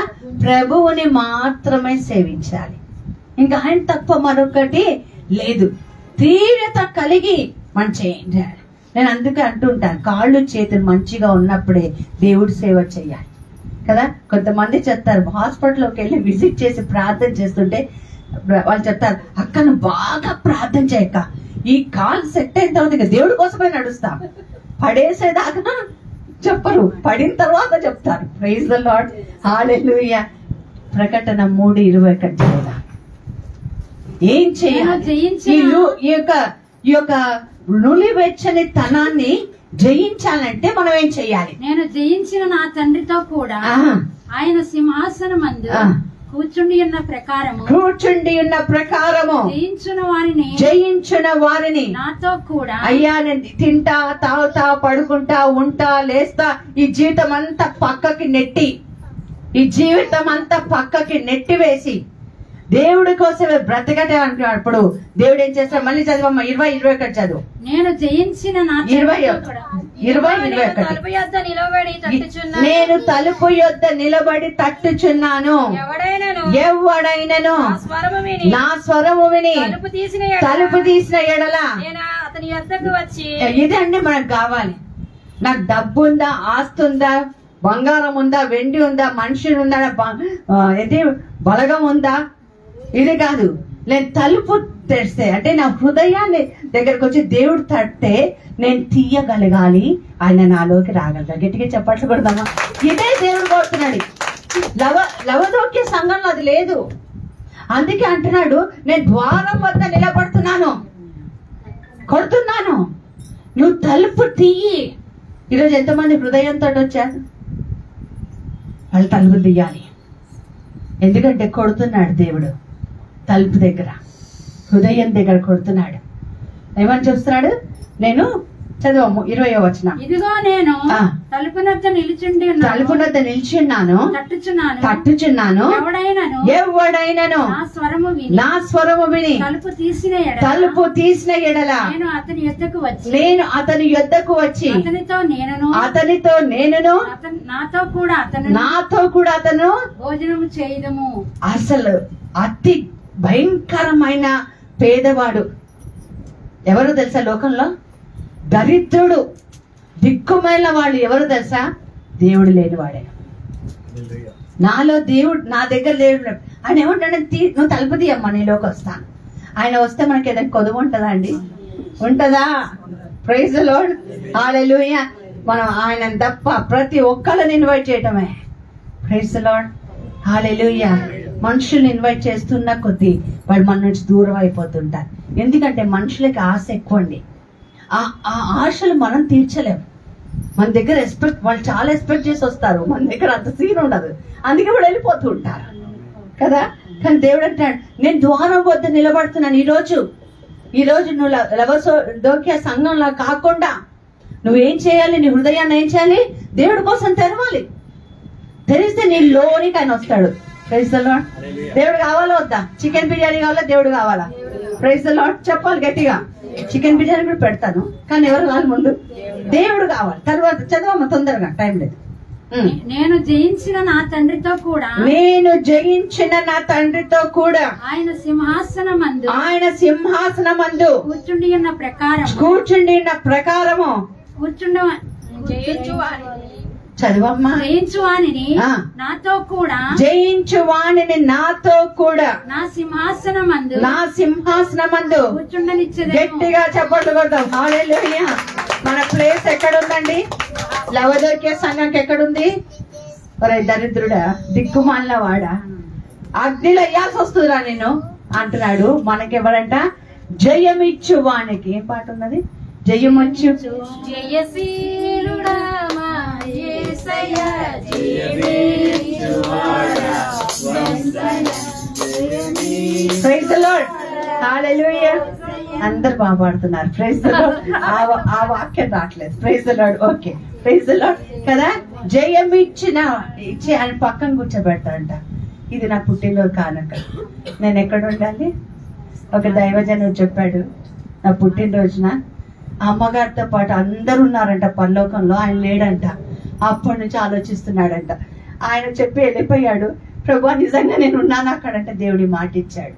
ప్రభువుని మాత్రమే సేవించాలి. ఇంకా ఆయన తప్ప మరొకటి లేదు. తీవ్రత కలిగి మనం చేయాలి. నేను అందుకే అంటుంటాను, కాళ్ళు చేతులు మంచిగా ఉన్నప్పుడే దేవుడి సేవ చేయాలి కదా. కొంతమంది చెప్తారు, హాస్పిటల్లోకి వెళ్ళి విజిట్ చేసి ప్రార్థన చేస్తుంటే వాళ్ళు చెప్తారు, అక్క నువ్వు బాగా ప్రార్థన చేయక, ఈ కాల్ సెట్ అయిన తర్వాత ఇక దేవుడి కోసమే నడుస్తా, పడేసేదాకా చెప్పరు, పడిన తర్వాత చెప్తారు. Praise the lord. హల్లెలూయా. ప్రకటన 3:21 ఏం చేయాలి? ఈ యొక్క నులివెచ్చని తనాన్ని జయించాలంటే మనం ఏం చెయ్యాలి? నేను జయించిన నా తండ్రితో కూడా ఆయన సింహాసనమందు కూర్చుండి ఉన్న ప్రకారము జయించిన వారిని నాతో కూడా, అయ్యా నేను తింటా తాగుతా పడుకుంటా ఉంటా లేస్తా, ఈ జీవితం అంతా పక్కకి నెట్టివేసి దేవుడి కోసమే బ్రతకటే అంటున్నప్పుడు దేవుడు ఏం చేస్తాడు? మళ్ళీ చదివమ్మా 20-21 చదువు. నేను జయించిన నా 20-21 నేను తలుపు యొద్ద నిలబడి తట్టుచున్నాను, ఎవడైనను నా స్వరము విని తలుపు తీసిన ఎడల. ఇదండి మనకు కావాలి. నాకు డబ్బు ఉందా, ఆస్తి ఉందా, బంగారం ఉందా, వెండి ఉందా, మనుషులు ఉందా, బలగం ఉందా, ఇది కాదు. నేను తలుపు తెరిస్తే అంటే నా హృదయాన్ని దగ్గరకు వచ్చి దేవుడు తట్టే నేను తీయగలగాలి, ఆయన నాలోకి రాగలగా. గట్టిగా చెప్పట్లు కొడదామా? ఇదే దేవుడు కోరుతున్నాడు. లవదోక్య సంఘంలో అది లేదు. అందుకే అంటున్నాడు, నేను ద్వారం వద్ద నిలబడుతున్నాను, కొడుతున్నాను, నువ్వు తలుపు తీయి. ఈరోజు ఎంతమంది హృదయంతో వచ్చారు? వాళ్ళు తలుపు తీయాలి. ఎందుకంటే కొడుతున్నాడు దేవుడు తలుపు దగ్గర, హృదయం దగ్గర కొడుతున్నాడు. ఏమని చూస్తున్నాడు? నేను చదువు 20వ వచనం. ఇదిగో నేను తలుపునొద్ద నిలిచున్నాను, తట్టుచున్నాను, ఎవడైనను నా స్వరము విని తలుపు తీసిన ఎడల నేను అతని యొద్దకు వచ్చి అతనితో నేనును నాతో కూడా అతను భోజనం చేయదము. అసలు అతి భయంకరమైన పేదవాడు ఎవరు తెలుసా? లోకంలో దరిద్రుడు, దిక్కుమైన వాళ్ళు ఎవరు తెలుసా? దేవుడు లేనివాడే. నాలో దేవుడు, నా దగ్గర దేవుడు. ఆయన ఏమంటాడు? నువ్వు తలుపు తీయమ్మా, నీలోకి వస్తాను. ఆయన వస్తే మనకి ఏదైనా కొదువు ఉంటుందా అండి? ఉంటదా? Praise the lord. హల్లెలూయా. మనం ఆయన తప్ప ప్రతి ఒక్కళ్ళని ఇన్వైట్ చేయటమే. Praise the lord. హల్లెలూయా. మనుషుల్ని ఇన్వైట్ చేస్తున్న కొద్దీ వాళ్ళు మన నుంచి దూరం అయిపోతుంటారు. ఎందుకంటే మనుషులకి ఆశ ఎక్కువ అండి. ఆ ఆశలు మనం తీర్చలేము. మన దగ్గర వాళ్ళు చాలా ఎక్స్పెక్ట్ చేసి వస్తారు, మన దగ్గర అంత సీన్ ఉండదు. అందుకే వాళ్ళు వెళ్ళిపోతూ ఉంటారు కదా. కానీ దేవుడు అంటాడు, నేను ద్వారం వద్ద నిలబడుతున్నాను. ఈ రోజు నువ్వు లవదోక్య సంఘంలా కాకుండా నువ్వేం చేయాలి? నీ హృదయాన్ని ఏం చేయాలి? దేవుడి కోసం తెరవాలి. తెరిస్తే నీ లోనికి ఆయన వస్తాడు. Praise the lord. దేవుడు కావాలా వద్దా? చికెన్ బిర్యానీ కావాలా? దేవుడు కావాలా? Praise the lord. చెప్పాలి గట్టిగా. చికెన్ బిర్యానీ కూడా పెడతాను, కానీ ఎవరు కావాలి? ముందు దేవుడు కావాలి. తర్వాత చదవమ్మ తొందరగా, టైం లేదు. నేను జయించిన నా తండ్రితో కూడా ఆయన సింహాసనమందు కూర్చుండి ఉన్న ప్రకారము చదవమ్మా. జయించువానిని నాతో కూడా నా సింహాసనమందు కూర్చుండనిచ్చేది. గట్టిగా చప్పట్లు కొడతాం. హల్లెలూయా. మన ప్లేస్ ఎక్కడుందండి? లవదోక్య సంఘంకి ఎక్కడుంది? ఒరే దరిద్రుడా, దిక్కుమాలిన వాడా, అగ్నిలో వేయాల్సి వస్తుందిరా నేను అంటున్నాడు. మనకెవరంట? జయమిచ్చు వానికి. ఏం పాట ఉన్నది? జయమిచ్చు జయశీలుడా మా యేసయ్య జయమిచ్చువాడా ప్రైజ్ ది లార్డ్. హల్లెలూయా. అందరు బాగా పాడుతున్నారు. Praise the lord. ఆ వాక్యం రావట్లేదు. Praise the lord. Okay, praise the lord కదా. జయం ఇచ్చి ఆయన పక్కన కూర్చోబెడతాడంట. ఇది నా పుట్టినరోజు కానుక. నేను ఎక్కడ ఉండాలి? ఒక దైవజనుడు చెప్పాడు, నా పుట్టినరోజున అమ్మగారితో పాటు అందరు ఉన్నారంట పరలోకంలో, ఆయన లేడంట. అప్పటి నుంచి ఆలోచిస్తున్నాడంట. ఆయన చెప్పి వెళ్ళిపోయాడు. ప్రభు నిజంగా నేను ఉన్నాను అక్కడంటే దేవుడి మాట ఇచ్చాడు,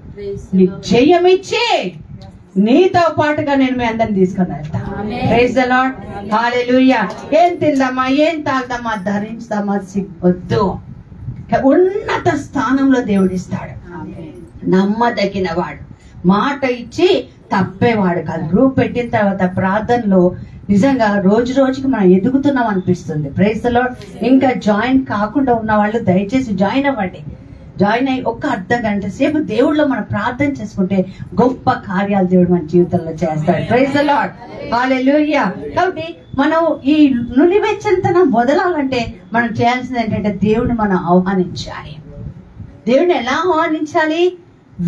నీ జయం ఇచ్చి నీతో పాటుగా నేను మీ అందరిని తీసుకొని వెళ్తా. Praise the lord. హల్లెలూయా. ఏం తిందామా, ఏం తాగుదామా, ధరించుదామా, సిగ్గొద్దు. ఉన్నత స్థానంలో దేవుడిస్తాడు. నమ్మదగిన వాడు, మాట ఇచ్చి తప్పేవాడు కాదు. గ్రూప్ పెట్టిన తర్వాత ప్రార్థనలో నిజంగా రోజు రోజుకి మనం ఎదుగుతున్నాం అనిపిస్తుంది. Praise the lord. ఇంకా జాయిన్ కాకుండా ఉన్న వాళ్ళు దయచేసి జాయిన్ అవ్వండి. జాయిన్ అయ్యి ఒక్క అర్ధ గంట సేపు దేవుడిలో మనం ప్రార్థన చేసుకుంటే గొప్ప కార్యాలు దేవుడు మన జీవితంలో చేస్తాడు. Praise the lord. హల్లెలూయా. కాబట్టి మనం ఈ నులివెచ్చంతనం వదలాలంటే మనం చేయాల్సింది ఏంటంటే దేవుడిని మనం ఆహ్వానించాలి. దేవుడిని ఎలా ఆహ్వానించాలి?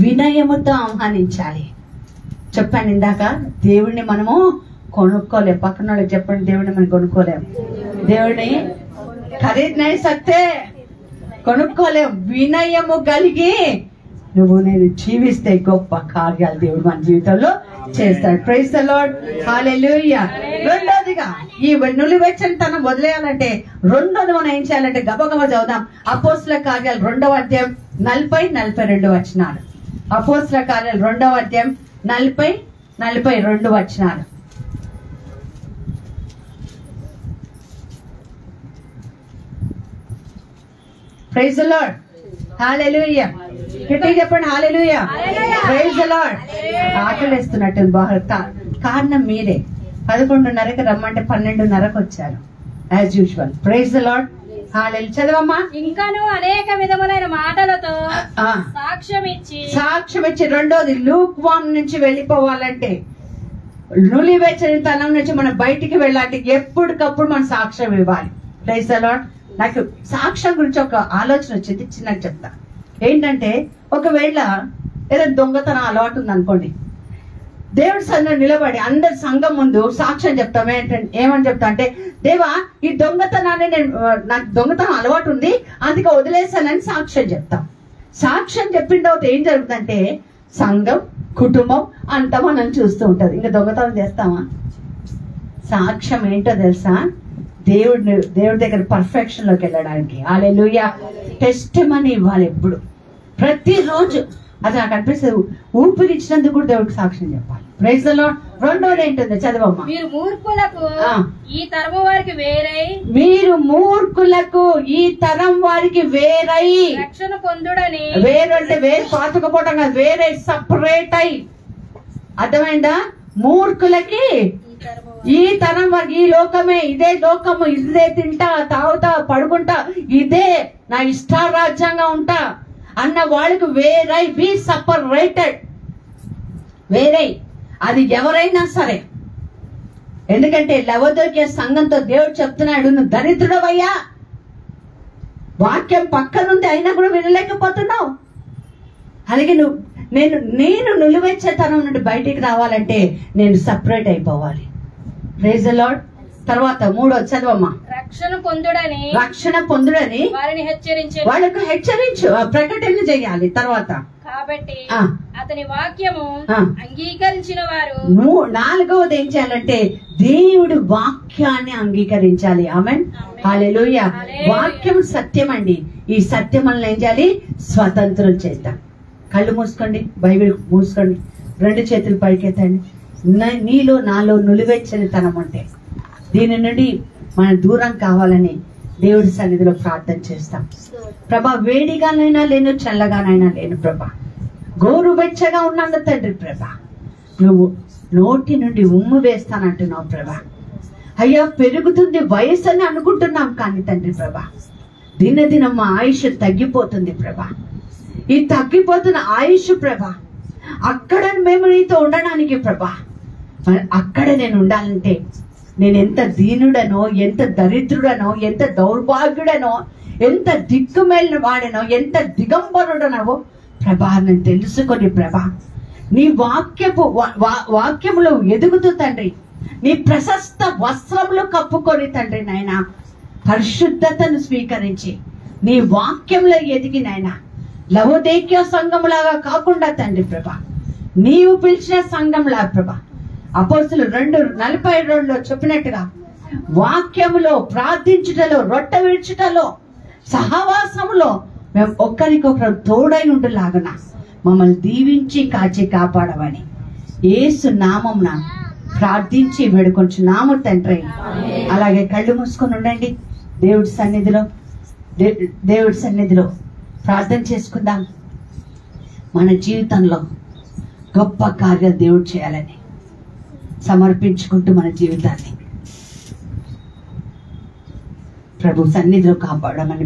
వినయముతో ఆహ్వానించాలి. చెప్పాను ఇందాక, దేవుడిని మనము కొనుక్కోలేం. పక్కన వాళ్ళకి చెప్పండి, దేవుడిని మనం కొనుక్కోలేం. దేవుడిని ఖరీదు నై సక్తే కొనుక్కోలేం. వినయము కలిగి నువ్వు నేను జీవిస్తే గొప్ప కార్యాలు దేవుడు మన జీవితంలో చేస్తాడు. Praise the lord. హల్లెలూయా. రెండోదిగా ఈ నులివెచ్చనితనం వదిలేయాలంటే రెండోది మనం ఏం చేయాలంటే గబగబా చదువుదాం. అపోస్తుల కార్యాలు 2వ అధ్యాయం 40-42 వచనాలు. అపోస్తుల కార్యాలు 2వ అధ్యాయం 40-42 వచనాలు. Praise the lord. హల్లెలూయా. గట్టిగా చెప్పండి హల్లెలూయా. Praise the Lord. ఆకలిస్తున్నట్టు బాగా కారణం మీరే. 11:30కి రమ్మంటే 12:30కి వచ్చారు as usual. Praise the lord. Hallelujah. చదవమ్మా. ఇంకాను అనేక విధములైన మాటలతో సాక్ష్యం ఇచ్చి రెండోది లూక్ వామ్ నుంచి వెళ్ళిపోవాలంటే, నులివెచ్చనితనం నుంచి మనం బయటికి వెళ్ళాలంటే ఎప్పటికప్పుడు మనం సాక్ష్యం ఇవ్వాలి. Praise the lord. నాకు సాక్ష్యం గురించి ఒక ఆలోచన వచ్చింది, చిన్నగా చెప్తా. ఏంటంటే ఒకవేళ ఏదైనా దొంగతనం అలవాటు ఉంది అనుకోండి, దేవుడి సన్నిధిలో నిలబడి అందరి సంఘం ముందు సాక్ష్యం చెప్తాం. ఏమని చెప్తా అంటే, దేవా ఈ దొంగతనాన్ని నాకు దొంగతనం అలవాటు ఉంది అందుకే వదిలేసానని సాక్ష్యం చెప్తాం. సాక్ష్యం చెప్పిన తర్వాత ఏం జరుగుతుందంటే సంఘం, కుటుంబం అంతా మనం చూస్తూ ఉంటది. ఇంకా దొంగతనం చేస్తామా? సాక్ష్యం ఏంటో తెలుసా? దేవుడి దగ్గర పర్ఫెక్షన్ లోకి వెళ్ళడానికి. హల్లెలూయా. టెస్టిమనీ ఇవ్వాలి ఎప్పుడు, ప్రతిరోజు. అది నాకు అనిపిస్తుంది, ఊపిరిచ్చినందుకు కూడా దేవుడికి సాక్ష్యం చెప్పాలి. Praise the lord. రెండోది ఏంటంటే చదవమ్మా. మీరు మూర్ఖులకు ఈ తరం వారికి వేరై రక్షణ పొందుడని. వేరు అంటే వేరు పాతుకపోవటం కాదు, వేరే సపరేట్ అయి. అర్థమైందా? మూర్ఖులకి ఈ తరం వారికి, ఈ లోకమే, ఇదే లోకము, ఇదే తింటా తాగుతా పడుకుంటా, ఇదే నా ఇష్టారాజ్యంగా ఉంటా అన్న వాళ్ళకి వేరై, బి సపరేటెడ్. వేరై అది ఎవరైనా సరే. ఎందుకంటే లవదోక్య సంఘంతో దేవుడు చెప్తున్నాడు, నువ్వు దరిద్రుడవయ్యా, వాక్యం పక్కనుంది అయినా కూడా వినలేకపోతున్నావు. అలాగే నేను నులివెచ్చతనం నుండి బయటికి రావాలంటే నేను సపరేట్ అయిపోవాలి. Praise the lord. తర్వాత 3 చదవమ్మా. రక్షణ పొందుడని వాళ్ళకు హెచ్చరించు, ప్రకటన చేయాలి. తర్వాత కాబట్టి అతని వాక్యము అంగీకరించిన వారు. 4వది ఏం చేయాలంటే దేవుడి వాక్యాన్ని అంగీకరించాలి. ఆమేన్. హల్లెలూయా. వాక్యం సత్యం అండి. ఈ సత్యం వల్ల ఏం చేయాలి? స్వతంత్రం చేద్దాం. కళ్ళు మూసుకోండి, బైబిల్ మూసుకోండి, 2 చేతులు పైకెత్తండి. నీలో నాలో నులివెచ్చనితనం అంటే దీని నుండి మనం దూరం కావాలని దేవుడి సన్నిధిలో ప్రార్థన చేస్తాం. ప్రభా వేడిగానైనా లేను, చల్లగానైనా లేను ప్రభా, గోరువెచ్చగా ఉన్నాను తండ్రి. ప్రభా నువ్వు నోటి నుండి ఉమ్ము వేస్తానంటున్నావు ప్రభా. అయ్యా పెరుగుతుంది వయసు అని అనుకుంటున్నాం, కానీ తండ్రి ప్రభా దినదినం మా ఆయుష్ తగ్గిపోతుంది ప్రభా. ఈ తగ్గిపోతున్న ఆయుష్ ప్రభా, అక్కడ మేము నీతో ఉండడానికి ప్రభా, అక్కడ నేను ఉండాలంటే నేను ఎంత దీనుడనో, ఎంత దరిద్రుడనో, ఎంత దౌర్భాగ్యుడనో, ఎంత దిక్కుమేలిన వాడనో, ఎంత దిగంబరుడనో ప్రభా నేను తెలుసుకొని ప్రభా నీ వాక్యములో ఎదుగుతూ తండ్రి, నీ ప్రశస్త వస్త్రములు కప్పుకొని తండ్రి నాయన పరిశుద్ధతను స్వీకరించి నీ వాక్యంలో ఎదిగి నాయన లవోదేక్య సంఘంలాగా కాకుండా తండ్రి ప్రభా నీవు పిలిచిన సంఘంలా ప్రభా అపోస్తులు 2:42 చెప్పినట్టుగా వాక్యములో, ప్రార్థించుటలో, రొట్టె విడుచుటలో, సహవాసములో మేము ఒకరికొకరు తోడై ఉండులాగున మమ్మల్ని దీవించి కాచి కాపాడమని యేసు నామమున ప్రార్థించి వేడుకొంచున్నాము తండ్రి. అలాగే కళ్ళు మూసుకొని ఉండండి. దేవుడి సన్నిధిలో ప్రార్థన చేసుకుందాం. మన జీవితంలో గొప్ప కార్యాలు దేవుడు చేయాలని సమర్పించుకుంటూ మన జీవితాన్ని ప్రభు సన్నిధిలో కాపాడమని